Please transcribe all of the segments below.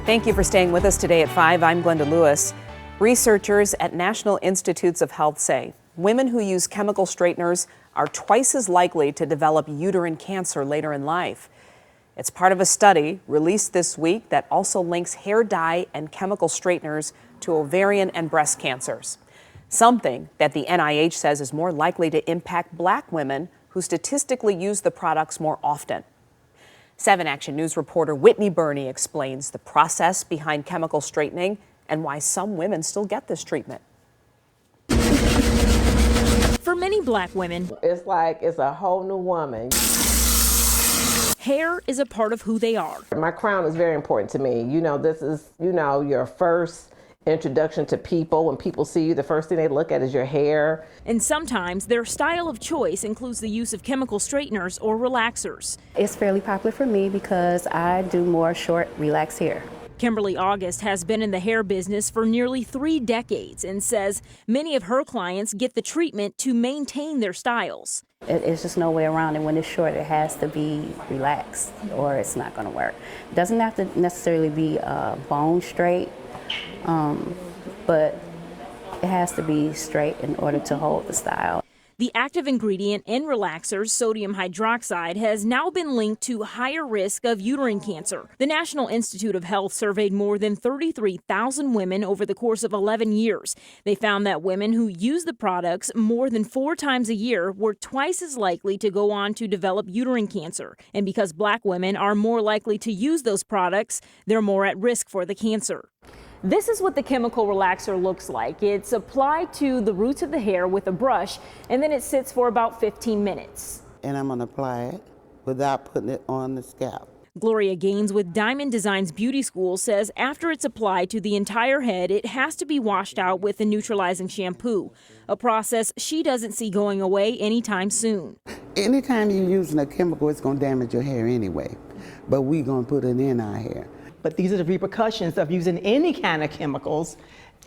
Thank you for staying with us today at 5. I'm Glenda Lewis. Researchers at National Institutes of Health say women who use chemical straighteners are twice as likely to develop uterine cancer later in life. It's part of a study released this week that also links hair dye and chemical straighteners to ovarian and breast cancers, something that the NIH says is more likely to impact Black women who statistically use the products more often. 7 Action News reporter Whitney Burney explains the process behind chemical straightening and why some women still get this treatment. For many Black women, it's like it's a whole new woman. Hair is a part of who they are. My crown is very important to me. You know, this is, your first introduction to people. When people see you, the first thing they look at is your hair. And sometimes their style of choice includes the use of chemical straighteners or relaxers. It's fairly popular for me because I do more short, relaxed hair. Kimberly August has been in the hair business for nearly 3 decades and says many of her clients get the treatment to maintain their styles. It's just no way around it. When it's short, it has to be relaxed or it's not going to work. It doesn't have to necessarily be bone straight, but it has to be straight in order to hold the style. The active ingredient in relaxers, sodium hydroxide, has now been linked to higher risk of uterine cancer. The National Institute of Health surveyed more than 33,000 women over the course of 11 years. They found that women who use the products more than 4 times a year were twice as likely to go on to develop uterine cancer. And because Black women are more likely to use those products, they're more at risk for the cancer. This is what the chemical relaxer looks like. It's applied to the roots of the hair with a brush, and then it sits for about 15 minutes. And I'm going to apply it without putting it on the scalp. Gloria Gaines with Diamond Designs Beauty School says after it's applied to the entire head, it has to be washed out with a neutralizing shampoo, a process she doesn't see going away anytime soon. Anytime you're using a chemical, it's going to damage your hair anyway, but we're going to put it in our hair. But these are the repercussions of using any kind of chemicals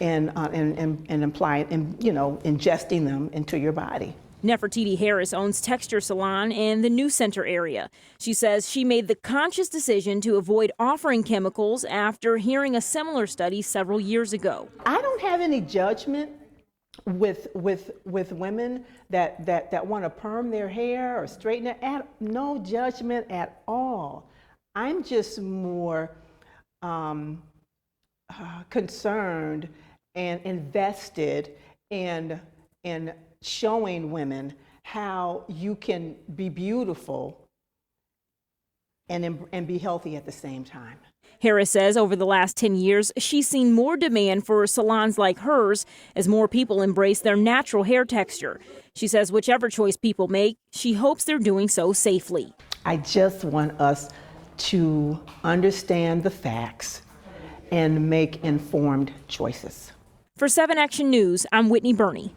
and applying and ingesting them into your body. Nefertiti Harris owns Texture Salon in the New Center area. She says she made the conscious decision to avoid offering chemicals after hearing a similar study several years ago. I don't have any judgment with women that want to perm their hair or straighten it. No judgment at all. I'm just more concerned and invested in showing women how you can be beautiful and be healthy at the same time. Harris says over the last 10 years, she's seen more demand for salons like hers as more people embrace their natural hair texture. She says whichever choice people make, she hopes they're doing so safely. I just want us to understand the facts and make informed choices. For 7 Action News, I'm Whitney Burney.